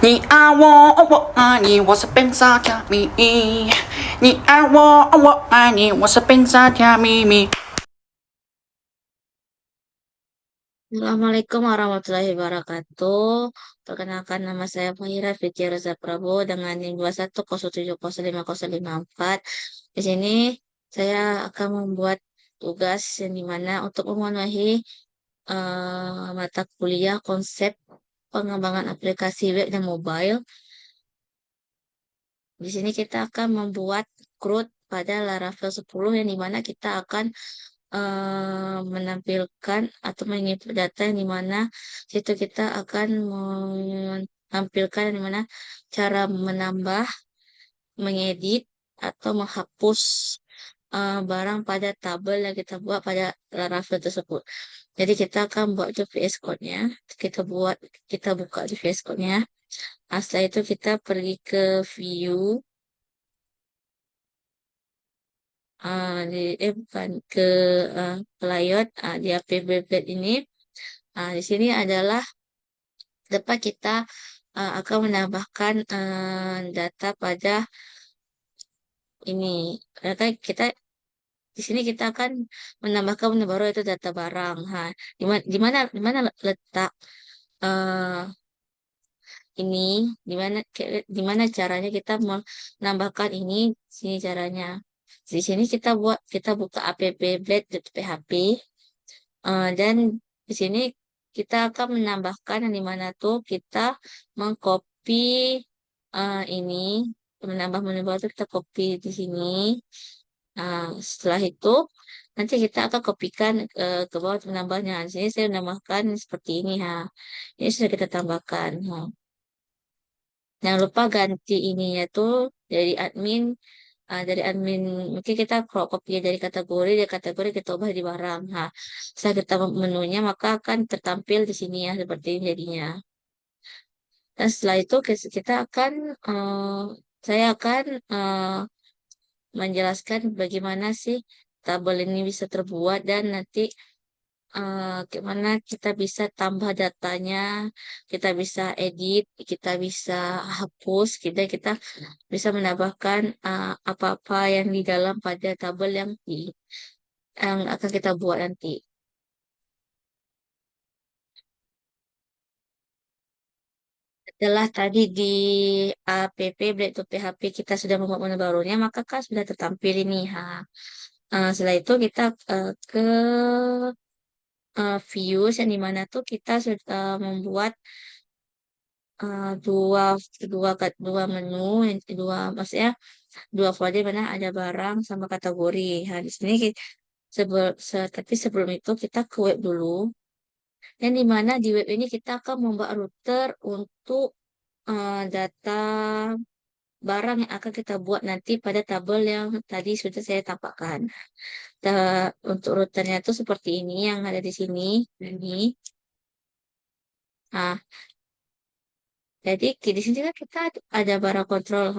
你爱我，我爱你，我是本傻甜蜜。你爱我，我爱你，我是本傻甜蜜。Assalamualaikum warahmatullahi wabarakatuh. Perkenalkan nama saya Fahira Fitri Reza Prabowo dengan NIM 21070504. Di sini saya akan membuat tugas yang dimana untuk memenuhi mata kuliah konsep pengembangan aplikasi web dan mobile. Di sini kita akan membuat CRUD pada Laravel 10 yang dimana kita akan menampilkan atau menginput data yang dimana situ kita akan menampilkan yang dimana cara menambah, mengedit, atau menghapus barang pada tabel yang kita buat pada Laravel tersebut. Jadi kita akan buat itu VS Code-nya, kita buka di VS Code-nya. Setelah itu kita pergi ke view, bukan ke layout, di APB ini. Di sini adalah tempat kita akan menambahkan data pada ini. Data kita di sini kita akan menambahkan benda baru yaitu data barang. Di mana letak eh, ini? Di mana caranya kita menambahkan ini? Sini caranya. Di sini kita buka app.blade.php. Dan di sini kita akan menambahkan yang dimana tuh kita mengcopy ini, menambah itu kita copy di sini. Setelah itu nanti kita akan kopikan ke bawah untuk menambahnya. Di sini saya menambahkan seperti ini ha. Ini sudah kita tambahkan. Ha. Jangan lupa ganti ininya tuh dari admin. Dari admin mungkin kita copy dari kategori kita ubah di barang. Nah, setelah kita menunya maka akan tertampil di sini ya seperti ini jadinya. Dan setelah itu kita akan saya akan menjelaskan bagaimana sih tabel ini bisa terbuat dan nanti gimana kita bisa tambah datanya, kita bisa edit, kita bisa hapus, kita bisa menambahkan apa-apa yang di dalam pada tabel yang akan kita buat nanti. Setelah tadi di app Blade.php kita sudah membuat menu barunya, maka kan sudah tertampil ini. Setelah itu kita ke views yang dimana tuh kita sudah membuat dua dua menu, yang maksudnya dua folder mana ada barang sama kategori. Nah, di sini tapi sebelum itu kita ke web dulu. Dan di mana di web ini kita akan membuat router untuk data barang yang akan kita buat nanti pada tabel yang tadi sudah saya tampakkan. Untuk routernya itu seperti ini yang ada di sini. Ini. Nah, jadi di sini kan kita ada barang kontrol.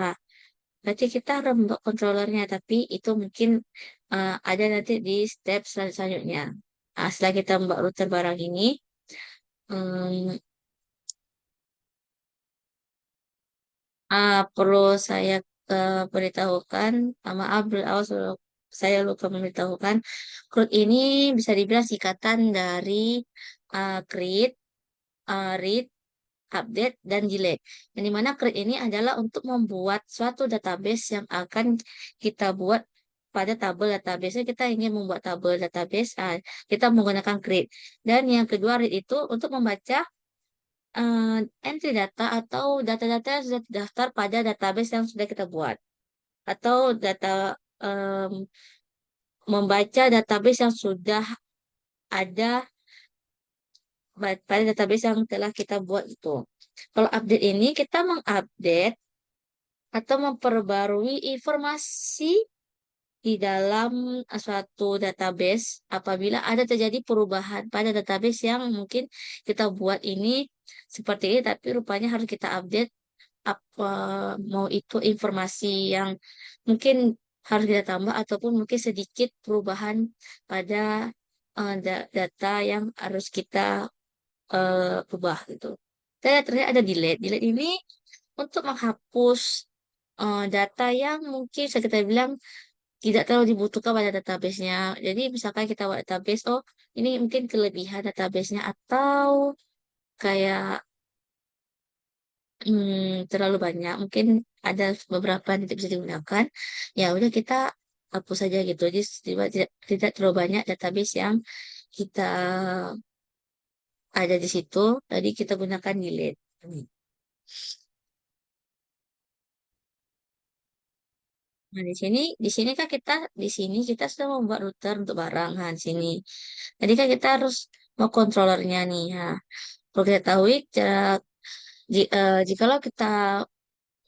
Berarti kita harus membuat controllernya, tapi itu mungkin ada nanti di step selanjutnya. Setelah kita membuat router barang ini, um, perlu saya beritahukan, maaf, saya lupa memberitahukan, CRUD ini bisa dibilang singkatan dari create, read, update, dan delete. Yang dimana create ini adalah untuk membuat suatu database yang akan kita buat pada tabel database. Kita ingin membuat tabel database, kita menggunakan create. Dan yang kedua read itu untuk membaca entry data atau data-data yang sudah terdaftar pada database yang sudah kita buat. Atau membaca database yang sudah ada pada database yang telah kita buat itu. Kalau update ini kita mengupdate atau memperbarui informasi di dalam suatu database apabila ada terjadi perubahan pada database yang mungkin kita buat ini seperti ini tapi rupanya harus kita update apa mau itu informasi yang mungkin harus kita tambah ataupun mungkin sedikit perubahan pada data yang harus kita ubah gitu. Dan yang terakhir ada delete. Delete ini untuk menghapus data yang mungkin bisa kita bilang tidak terlalu dibutuhkan pada database-nya. Jadi misalkan kita buat database, oh ini mungkin kelebihan database-nya atau kayak terlalu banyak, mungkin ada beberapa yang tidak bisa digunakan. Ya udah kita hapus saja gitu. Jadi tidak terlalu banyak database yang kita ada di situ. Tadi kita gunakan delete. Nah, di sini kan di sini kita sudah membuat router untuk barang kan di sini. Jadi kan kita harus mau controllernya nih. Ya. Perlu kita tahu cara jikalau kita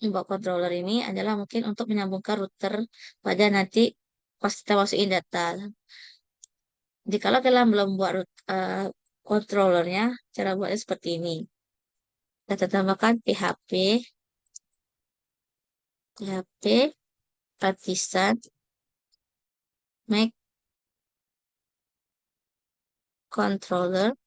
membuat controller ini adalah mungkin untuk menyambungkan router pada nanti pas kita masukin data. Jikalau kita belum buat controllernya, cara buatnya seperti ini. Kita tambahkan PHP partition make controller.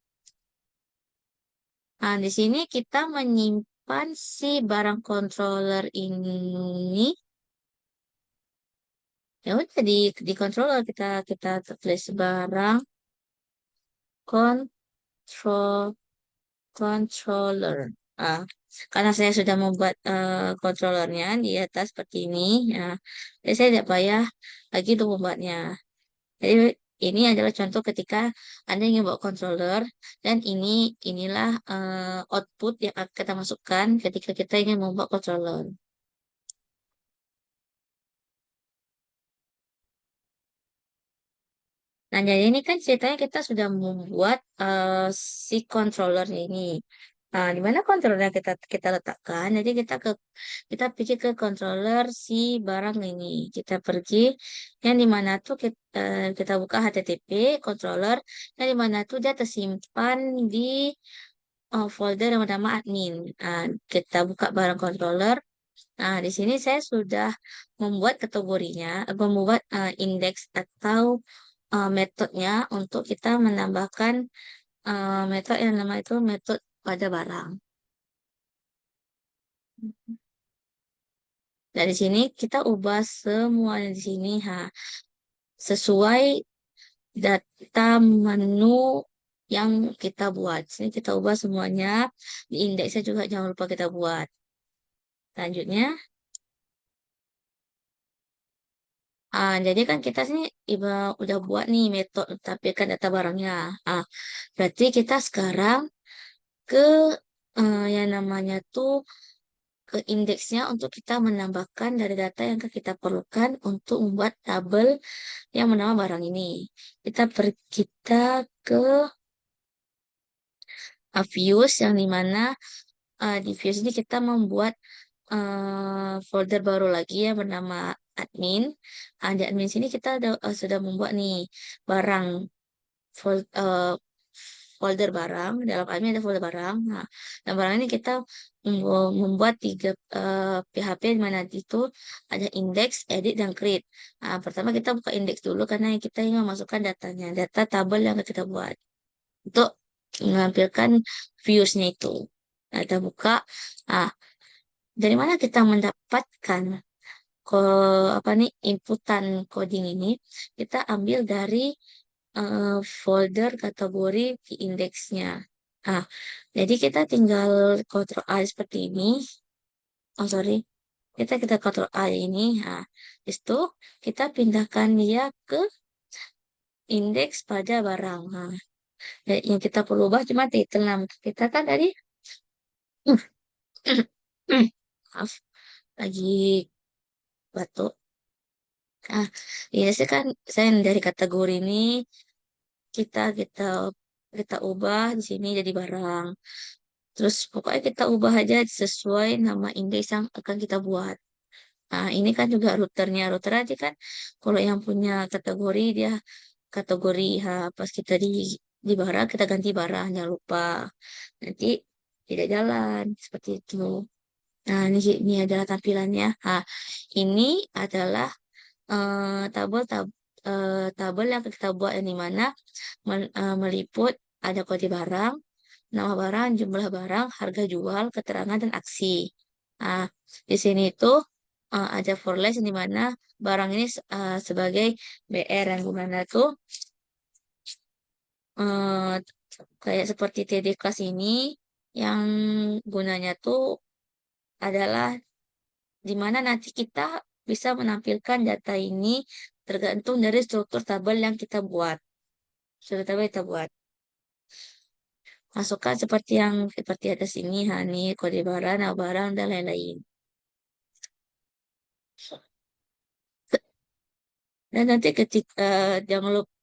Nah, di sini kita menyimpan si barang controller ini. Ya udah di controller kita tulis barang control controller. Ah, karena saya sudah membuat controllernya di atas seperti ini, ya, jadi saya tidak payah lagi untuk membuatnya. Jadi ini adalah contoh ketika Anda ingin buat controller dan inilah output yang akan kita masukkan ketika kita ingin membuat controller. Nah, jadi ini kan ceritanya kita sudah membuat si controllernya ini. Nah, di mana controller kita letakkan? Jadi kita pergi ke controller si barang ini. Kita pergi yang di mana tuh kita buka HTTP controller yang di mana tuh dia tersimpan di folder yang bernama admin. Nah, kita buka barang controller. Nah, di sini saya sudah membuat kategorinya, membuat indeks atau metodenya untuk kita menambahkan metode yang nama itu metode pada barang. Dari sini kita ubah semuanya di sini sesuai data menu yang kita buat. Sini kita ubah semuanya. Di indeksnya juga jangan lupa kita buat. Selanjutnya, jadi kan kita sini udah buat nih metode tapi kan data barangnya. Ah, berarti kita sekarang ke yang namanya tuh ke indeksnya untuk kita menambahkan dari data yang kita perlukan untuk membuat tabel yang bernama barang ini. Kita ke views yang dimana di views ini kita membuat folder baru lagi yang bernama admin. Di admin sini kita sudah membuat nih barang fol- eh, folder barang. Dalam admin ada folder barang. Nah, dalam barang ini kita membuat tiga PHP di mana itu ada index, edit, dan create. Nah, pertama kita buka index dulu karena kita ingin memasukkan datanya, data tabel yang kita buat untuk menampilkan views-nya itu. Nah, kita buka. Nah, dari mana kita mendapatkan apa nih inputan coding ini? Kita ambil dari folder kategori di indeksnya. Nah, jadi kita tinggal Ctrl A seperti ini. Oh, sorry. Kita Ctrl A ini. Nah, itu kita pindahkan dia ke indeks pada barang. Nah, yang kita perlu ubah cuma titel nama kita kan tadi. Maaf, lagi batuk. Ah, iya sih kan saya dari kategori ini kita kita kita ubah di sini jadi barang. Terus pokoknya kita ubah aja sesuai nama indeks yang akan kita buat. Nah, ini kan juga routernya. Router aja kan kalau yang punya kategori dia kategori pas kita di barang kita ganti barang jangan lupa. Nanti tidak jalan seperti itu. Nah, ini adalah tampilannya. Nah, ini adalah tabel tabel yang kita buat yang dimana meliput ada kode barang, nama barang, jumlah barang, harga jual, keterangan, dan aksi. Nah, di sini itu ada for less di mana barang ini sebagai BR yang gimana tuh eh, kayak seperti TD kelas ini yang gunanya tuh adalah di mana nanti kita bisa menampilkan data ini tergantung dari struktur tabel yang kita buat. Struktur tabel kita buat. Masukkan seperti ada sini, hani, kode barang, nama barang, dan lain-lain. Dan nanti ketika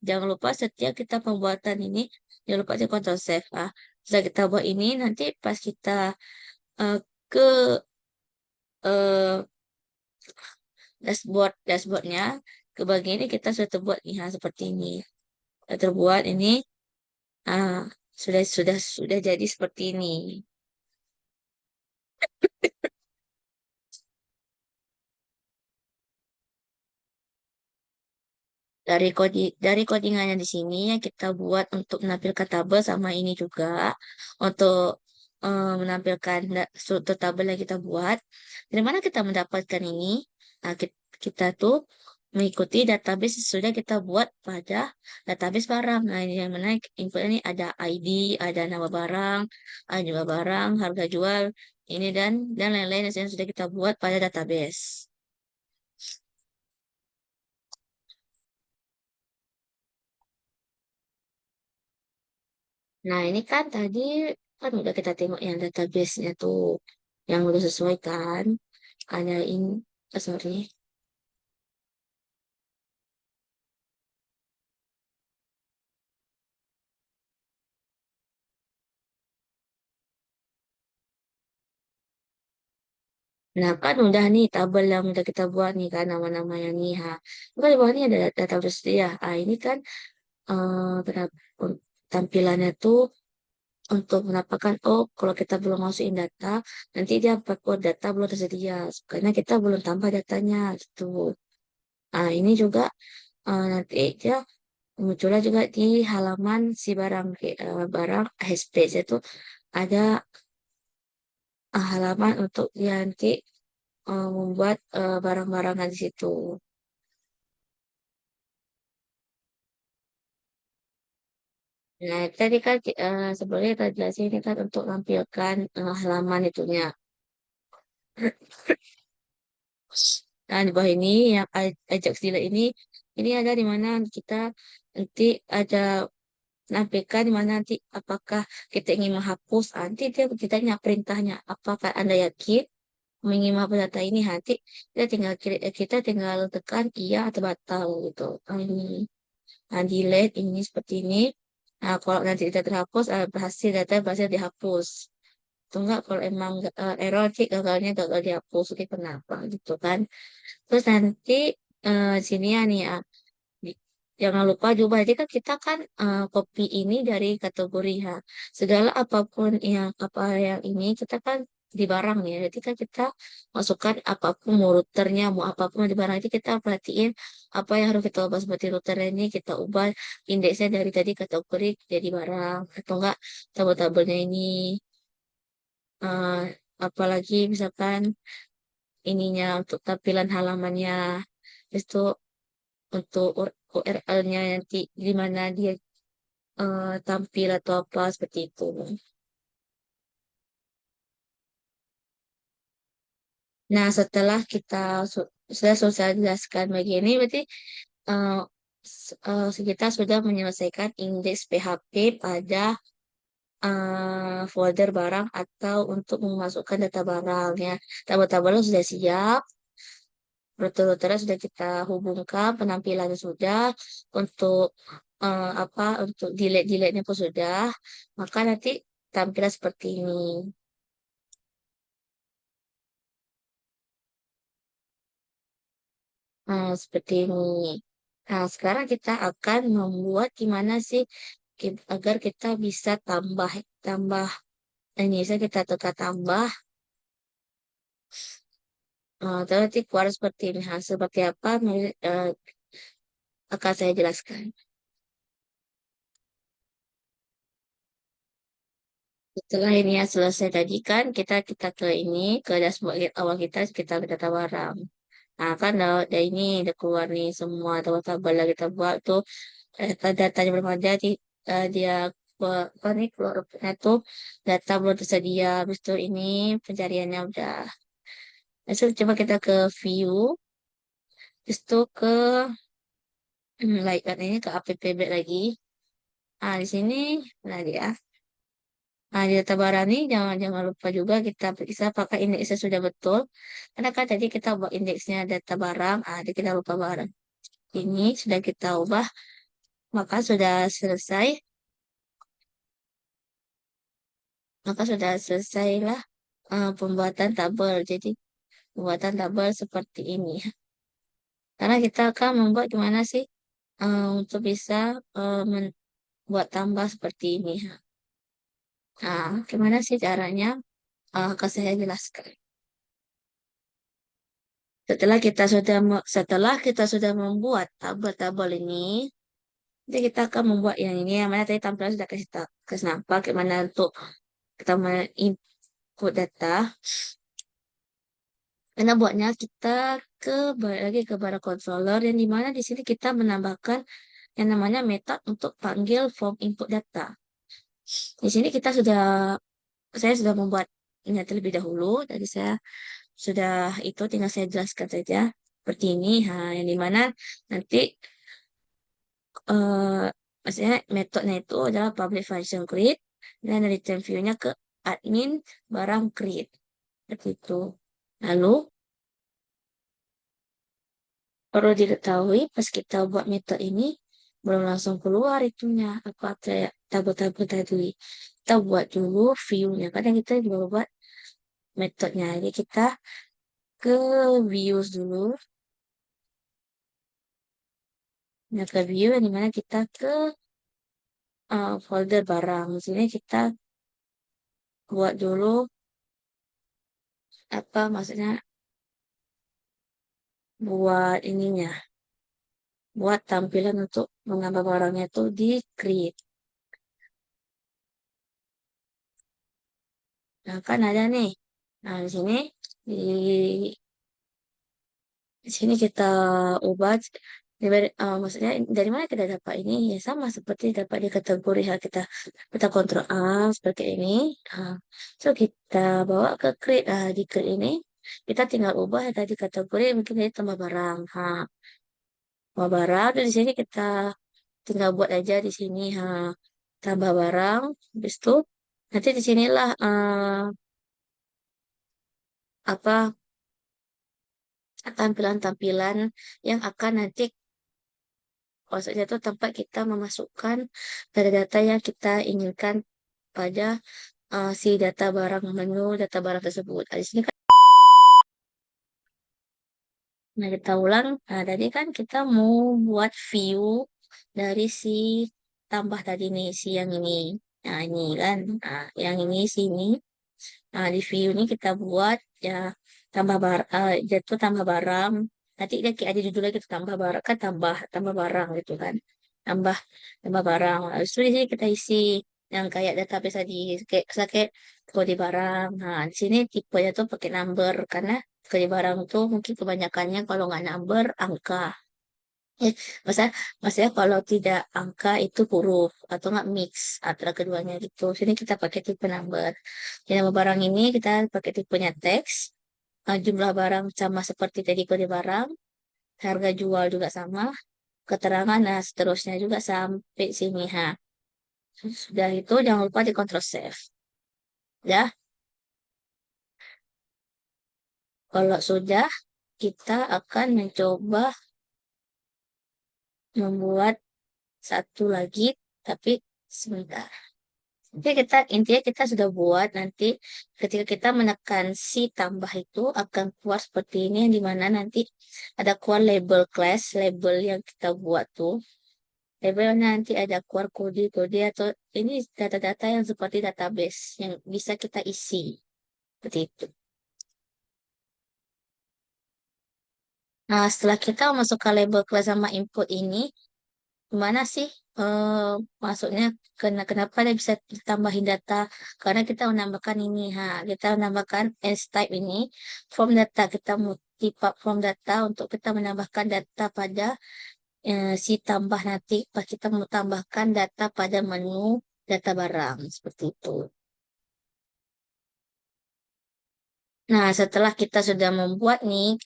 jangan lupa setiap kita pembuatan ini jangan lupa di Ctrl Save. Setelah kita buat ini nanti pas kita eh, ke eh, dashboardnya ke bagian ini kita sudah terbuat nih seperti ini. Sudah terbuat ini ah, sudah jadi seperti ini. Dari codingannya di sini yang kita buat untuk menampilkan tabel sama ini juga untuk menampilkan struktur tabel yang kita buat. Dari mana kita mendapatkan ini? Nah, kita tuh mengikuti database yang sudah kita buat pada database barang. Nah, ini yang menarik info ini ada ID, ada nama barang, ada jumlah barang, harga jual, ini dan lain-lain yang sudah kita buat pada database. Nah, ini kan tadi kan udah kita tengok yang database-nya tuh yang udah sesuai kan. Ada ini, sorry. Nah, kan udah nih tabel yang udah kita buat nih kan nama-namanya nih ha. Kan di bawah ini ada database dia. Ini kan tampilannya tuh untuk menampakkan oh kalau kita belum masukin data nanti dia oh data belum tersedia karena kita belum tambah datanya gitu. Ini juga nanti dia munculnya juga di halaman si barang HSP itu ada halaman untuk dia nanti membuat barang-barangan di situ. Nah, tadi kan sebelumnya kita jelasin ini kan untuk menampilkan halaman itunya. Nah, di bawah ini yang Ajax Dealer ini ada di mana kita nanti ada nampilkan di mana nanti apakah kita ingin menghapus, nanti dia ditanya perintahnya, apakah Anda yakin ingin menghapus data ini, nanti kita tinggal tekan iya atau batal gitu. Ini delete ini seperti ini. Nah, kalau nanti tidak terhapus, data berhasil dihapus. Atau enggak, kalau emang error sih gagal dihapus, oke kenapa gitu kan. Terus nanti sini ya nih ya, di- jangan lupa juga jadi kan kita kan copy ini dari kategori ya. Segala apapun yang ini kita kan di barang ya. Jadi kan kita masukkan apapun mau routernya mau apapun di barang itu kita perhatiin apa yang harus kita ubah seperti routernya ini kita ubah indeksnya dari tadi kategori jadi barang atau enggak tabel-tabelnya ini eh, apalagi misalkan ininya untuk tampilan halamannya itu untuk URL-nya nanti di mana dia tampil atau apa seperti itu. Nah, setelah sudah sosialisasikan begini, berarti eh, kita sudah menyelesaikan indeks PHP pada folder barang atau untuk memasukkan data barang ya. Tabel-tabelnya sudah siap, rute-rutenya sudah kita hubungkan, penampilannya sudah, untuk untuk delete-delete-nya pun sudah, maka nanti tampilan seperti ini. Nah, seperti ini. Nah, sekarang kita akan membuat gimana sih agar kita bisa tambah tambah ini saya kita tekan tambah terus nanti keluar seperti ini. Seperti apa akan saya jelaskan. Setelah ini ya selesai tadi kan kita kita ke ini ke dashboard awal kita ke data barang. Nah kan udah ini udah keluar nih semua tabel-tabel yang kita buat tuh datanya belum ada dia apa nih keluarnya tuh data belum tersedia. Habis itu ini pencariannya udah. Lalu coba kita ke view, habis itu ke like ini ke app lagi. Ah di sini nah dia. Nah, di data barang ini jangan jangan lupa juga kita bisa pakai indeksnya sudah betul. Karena kan tadi kita buat indeksnya data barang, jadi kita lupa barang. Ini sudah kita ubah, maka sudah selesai. Maka sudah selesailah pembuatan tabel. Jadi pembuatan tabel seperti ini. Karena kita akan membuat gimana sih untuk bisa membuat tambah seperti ini. Nah, gimana sih caranya? Akan saya jelaskan. Setelah kita sudah membuat tabel-tabel ini, nanti kita akan membuat yang ini yang mana tadi tampilan sudah kasih nampak gimana untuk kita input data. Karena buatnya kita balik lagi ke bara controller yang dimana di sini kita menambahkan yang namanya method untuk panggil form input data. Di sini saya sudah membuatnya terlebih dahulu. Tadi saya sudah itu tinggal saya jelaskan saja seperti ini. Nah, yang dimana nanti eh maksudnya metodenya itu adalah public function create dan return view-nya ke admin barang create. Seperti itu. Lalu perlu diketahui pas kita buat metode ini belum langsung keluar itunya apa kayak tabel-tabel tadi. Kita buat dulu view-nya. Kadang kita juga buat metodenya. Jadi kita ke views dulu. Nah, ke view yang dimana kita ke folder barang. Di sini kita buat dulu apa maksudnya buat ininya. Buat tampilan untuk menambah barangnya itu di create. Nah, kan ada nih. Nah, di di sini kita ubah maksudnya dari mana kita dapat ini ya sama seperti dapat di kategori hal kita kontrol A seperti ini. Nah, so kita bawa ke create di create ini kita tinggal ubah ya tadi kategori mungkin jadi tambah barang. Nah, tambah barang dan di sini kita tinggal buat aja di sini tambah barang habis itu nanti di sinilah apa tampilan-tampilan yang akan nanti maksudnya itu tempat kita memasukkan data-data yang kita inginkan pada si data barang menu data barang tersebut. Di sini kan nah kita ulang. Nah, tadi kan kita mau buat view dari si tambah tadi nih si yang ini. Nah, ini kan. Nah, yang ini sini. Nah, di view ini kita buat ya jatuh tambah barang. Nanti dia kayak ada judulnya gitu tambah barang kan tambah barang gitu kan. Tambah tambah barang. Habis itu di sini kita isi yang kayak database tadi kayak kode barang. Nah, di sini tipenya tuh pakai number karena kode barang tuh mungkin kebanyakannya kalau nggak number angka. Eh, masa maksudnya kalau tidak angka itu huruf atau nggak mix antara keduanya gitu. Sini kita pakai tipe number. Jadi nama barang ini kita pakai tipenya teks. Jumlah barang sama seperti tadi kode barang. Harga jual juga sama. Keterangan, nah seterusnya juga sampai sini. Ha. Sudah itu jangan lupa di control save. Ya, kalau sudah kita akan mencoba membuat satu lagi tapi sebentar. Jadi intinya kita sudah buat nanti ketika kita menekan si tambah itu akan keluar seperti ini yang dimana nanti ada keluar label class, label yang kita buat tuh. Label nanti ada keluar kode-kode atau ini data-data yang seperti database yang bisa kita isi. Seperti itu. Nah, setelah kita masuk ke label class sama input ini, gimana sih maksudnya kenapa dia bisa ditambahin data? Karena kita menambahkan ini, kita menambahkan as type ini form data, kita multi form data untuk kita menambahkan data pada si tambah nanti pas kita mau tambahkan data pada menu data barang seperti itu. Nah, setelah kita sudah membuat nih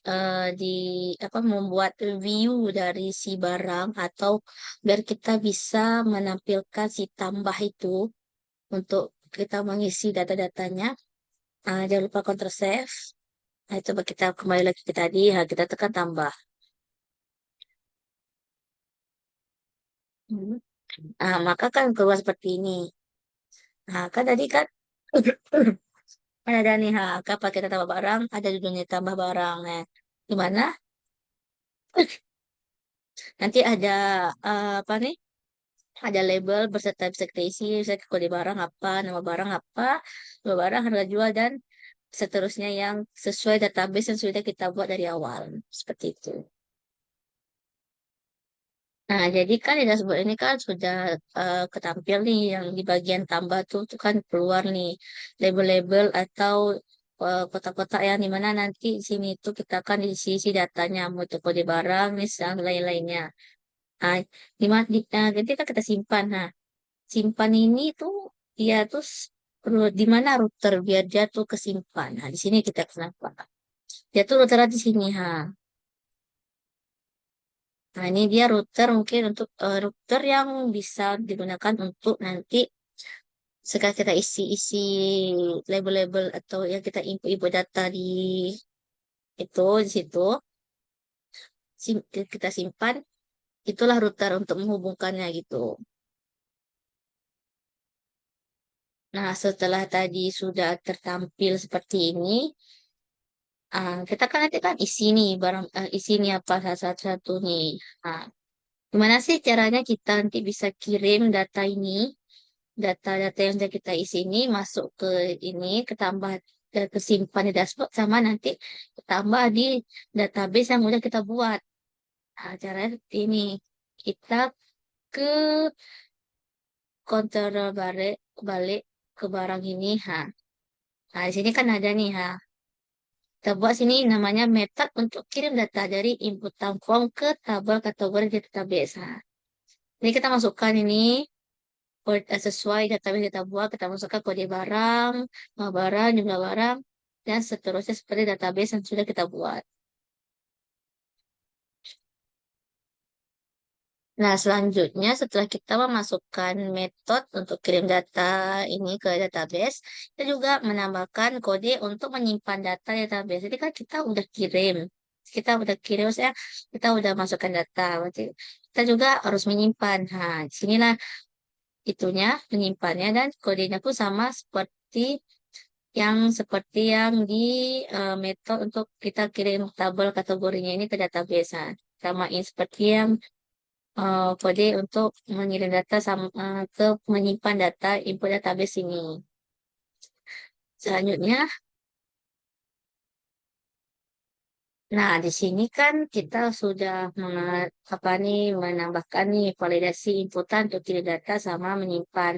di apa membuat view dari si barang atau biar kita bisa menampilkan si tambah itu untuk kita mengisi data-datanya, jangan lupa Ctrl Save. Nah, coba kita kembali lagi ke tadi, kita tekan tambah. Hmm. Nah, maka kan keluar seperti ini. Nah, kan tadi kan ada nih, kapan kita tambah barang, ada judulnya tambah barang. Nah, gimana? Nanti ada apa nih? Ada label berserta bisa kita isi, misalnya kode barang apa, nama barang, harga jual, dan seterusnya yang sesuai database yang sudah kita buat dari awal. Seperti itu. Nah, jadi kan di dashboard ini kan sudah ketampil nih yang di bagian tambah tuh kan keluar nih label-label atau kotak-kotak yang dimana nanti di sini tuh kita akan isi datanya, mau itu kode barang, misal lain-lainnya. Nah, jadi kita simpan. Nah, simpan ini tuh dia tuh di mana router biar dia tuh kesimpan. Nah, di sini kita kenapa? Dia tuh router di sini, Nah, ini dia router mungkin untuk router yang bisa digunakan untuk nanti sekarang kita isi-isi label-label atau yang kita input data di situ kita simpan, itulah router untuk menghubungkannya gitu. Nah, setelah tadi sudah tertampil seperti ini, kita kan nanti kan isi nih barang isi nih apa satu-satu nih. Nah, gimana sih caranya kita nanti bisa kirim data ini, data-data yang sudah kita isi ini masuk ke ini, ketambah kesimpan di dashboard sama nanti ketambah di database yang udah kita buat. Nah, caranya seperti ini. Kita ke controller balik, balik ke barang ini, Nah, di sini kan ada nih, Kita buat sini namanya method untuk kirim data dari input form ke tabel kategori di database. Ini kita masukkan ini sesuai database kita buat, kita masukkan kode barang, nama barang, jumlah barang, dan seterusnya seperti database yang sudah kita buat. Nah, selanjutnya setelah kita memasukkan metode untuk kirim data ini ke database, kita juga menambahkan kode untuk menyimpan data di database. Jadi kan kita udah kirim, saya kita udah masukkan data, berarti kita juga harus menyimpan. Nah, disinilah itunya menyimpannya dan kodenya pun sama seperti yang di metode untuk kita kirim tabel kategorinya ini ke database. Nah, samain seperti yang kode untuk mengirim data ke menyimpan data input database ini. Selanjutnya, nah di sini kan kita sudah apa nih menambahkan nih validasi inputan untuk kirim data sama menyimpan.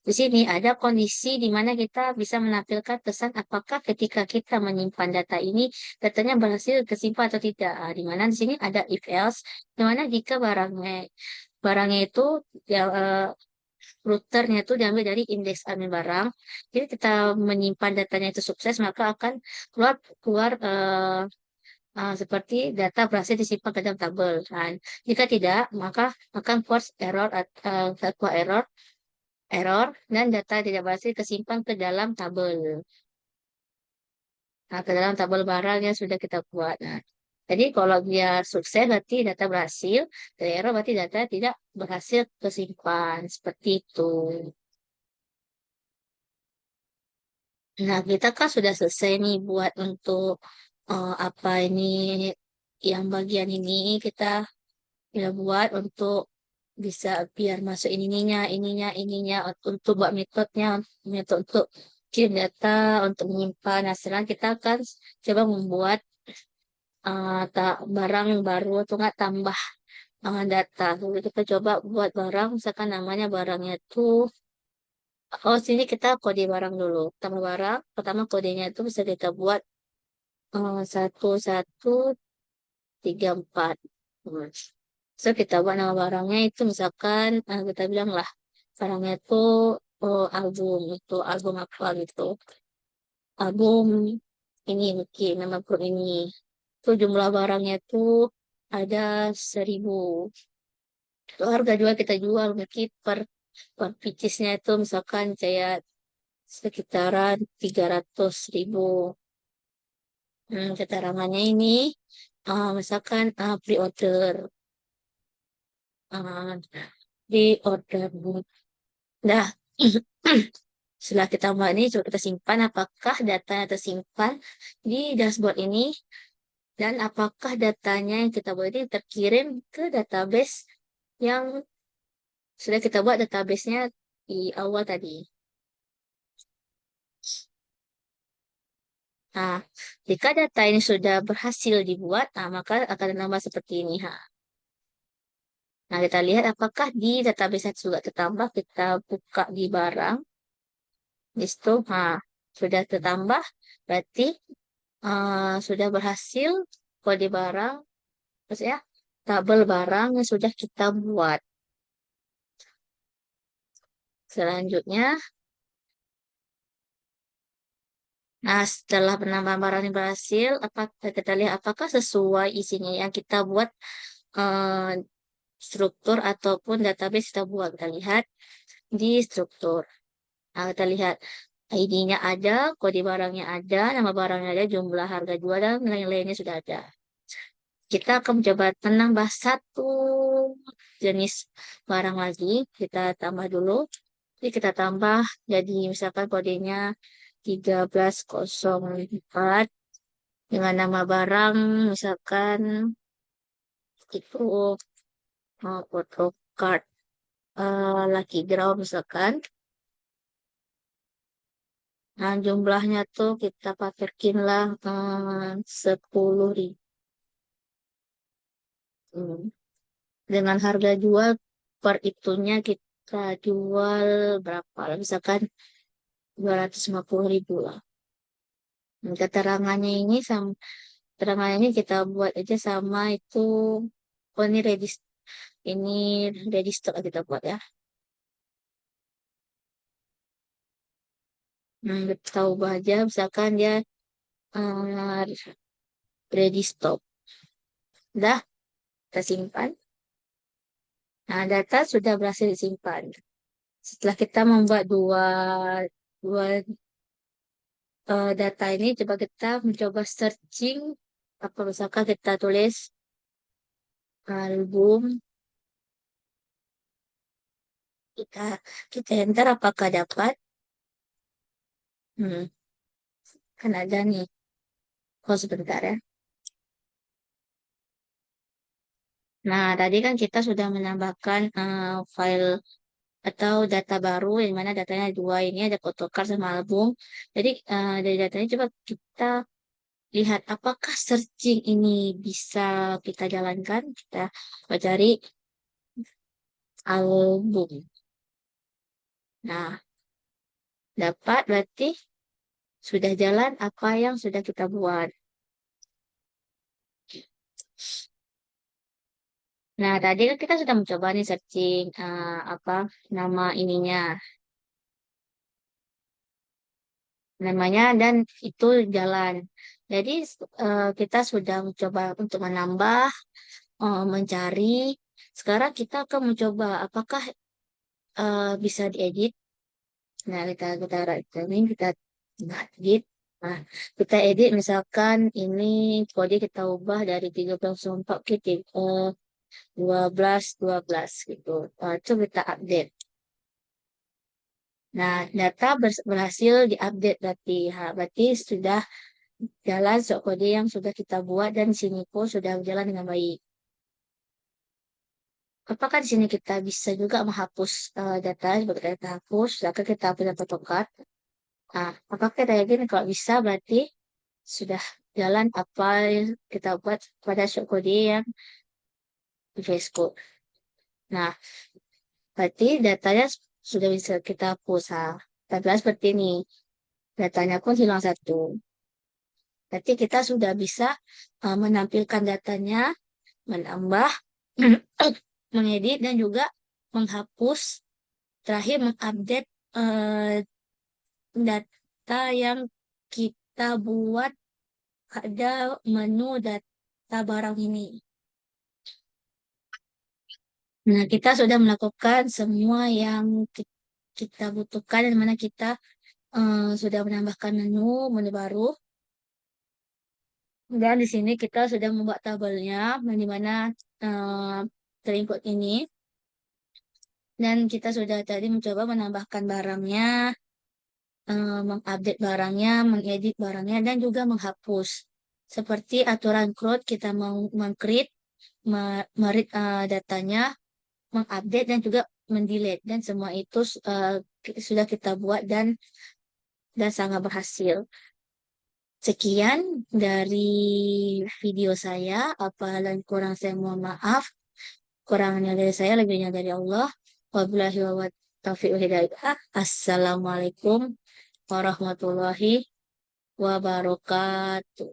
Di sini ada kondisi di mana kita bisa menampilkan pesan apakah ketika kita menyimpan data ini datanya berhasil kesimpan atau tidak. Di mana di sini ada if else, di mana jika barangnya itu ya, routernya itu diambil dari indeks admin barang. Jadi kita menyimpan datanya itu sukses, maka akan keluar keluar seperti data berhasil disimpan ke dalam tabel. Nah, jika tidak, maka akan keluar error dan data tidak berhasil kesimpan ke dalam tabel. Nah, ke dalam tabel barang yang sudah kita buat. Nah, jadi kalau dia sukses berarti data berhasil, kalau error berarti data tidak berhasil kesimpan. Seperti itu. Nah, kita kan sudah selesai nih buat untuk apa ini yang bagian ini kita udah buat untuk bisa biar masuk ininya untuk buat metode untuk kirim data untuk menyimpan. Nah, sekarang kita akan coba membuat barang baru atau nggak tambah data. Jadi kita coba buat barang, misalkan namanya barangnya tuh, oh sini kita kode barang dulu. Pertama barang, pertama kodenya itu bisa kita buat 1134. Hmm. So kita buat nama barangnya itu misalkan kita bilang lah barangnya itu album itu album apa gitu. Album ini mungkin nama grup ini. Itu jumlah barangnya itu ada 1.000. Itu harga jual kita jual mungkin per piecesnya itu misalkan kayak sekitaran 300.000. Keterangannya ini misalkan pre-order. uh, Pre-order. Nah, setelah kita buat ini, coba kita simpan apakah datanya tersimpan di dashboard ini dan apakah datanya yang kita buat ini terkirim ke database yang sudah kita buat databasenya di awal tadi. Nah, jika data ini sudah berhasil dibuat, maka akan menambah seperti ini. Nah, kita lihat apakah di database juga tertambah. Kita buka di barang. Di situ, sudah tertambah. Berarti sudah berhasil kode barang. Terus ya, tabel barang yang sudah kita buat. Selanjutnya, nah setelah penambahan barang yang berhasil, kita lihat apakah sesuai isinya yang kita buat eh, struktur ataupun database kita buat. Kita lihat di struktur. Nah, kita lihat ID-nya ada, kode barangnya ada, nama barangnya ada, jumlah harga jual, dan lain-lainnya sudah ada. Kita akan mencoba menambah satu jenis barang lagi. Kita tambah dulu. Jadi kita tambah, jadi misalkan kodenya 1304 dengan nama barang, misalkan itu photocard Lucky Draw misalkan. Nah, jumlahnya tuh kita pakai lah 10.000. Dengan harga jual per itunya kita jual berapa lah, misalkan 250.000 lah. Dan keterangannya ini kita buat aja sama itu. Oh ini ready stock kita buat ya. Kita ubah aja misalkan dia eh, ready stock. Udah kita simpan. Nah, data sudah berhasil disimpan. Setelah kita membuat dua data ini, coba kita mencoba searching. Apa misalkan kita tulis album, kita kita enter apakah dapat? Hmm, kan ada nih. Oh sebentar ya. Nah, tadi kan kita sudah menambahkan file atau data baru yang mana datanya dua ini ada photocard sama album. Jadi dari datanya coba kita lihat apakah searching ini bisa kita jalankan. Kita cari album. Nah, dapat berarti sudah jalan apa yang sudah kita buat. Nah, tadi kan kita sudah mencoba nih searching apa nama ininya, namanya dan itu jalan. Jadi kita sudah mencoba untuk menambah, mencari. Sekarang kita akan mencoba apakah bisa diedit. Nah, kita edit. Nah, kita edit misalkan ini kode kita ubah dari 13.4 ke 12.12 gitu. Nah, itu kita update. Nah, data berhasil diupdate berarti. Berarti sudah jalan kode yang sudah kita buat dan sini pun sudah berjalan dengan baik. Apakah di sini kita bisa juga menghapus data sebagai data hapus, maka kita punya photocard. Nah, apakah kita yakin kalau bisa berarti sudah jalan apa yang kita buat pada kode yang di Facebook. Nah, berarti datanya sudah bisa kita hapus. Nah, tampilan seperti ini. Datanya pun hilang satu. Berarti kita sudah bisa menampilkan datanya, menambah, mengedit, dan juga menghapus, terakhir mengupdate data yang kita buat pada menu data barang ini. Nah, kita sudah melakukan semua yang kita butuhkan, di mana kita sudah menambahkan menu baru. Dan di sini kita sudah membuat tabelnya, di mana terinput ini. Dan kita sudah tadi mencoba menambahkan barangnya, mengupdate barangnya, mengedit barangnya, dan juga menghapus. Seperti aturan CRUD, kita meng-create, meread datanya, mengupdate, dan juga mendelete. Dan semua itu sudah kita buat dan sangat berhasil. Sekian dari video saya. Apa dan kurang saya mohon maaf. Kurangnya dari saya, lebihnya dari Allah. Wabillahi taufiq wal hidayah. Assalamualaikum warahmatullahi wabarakatuh.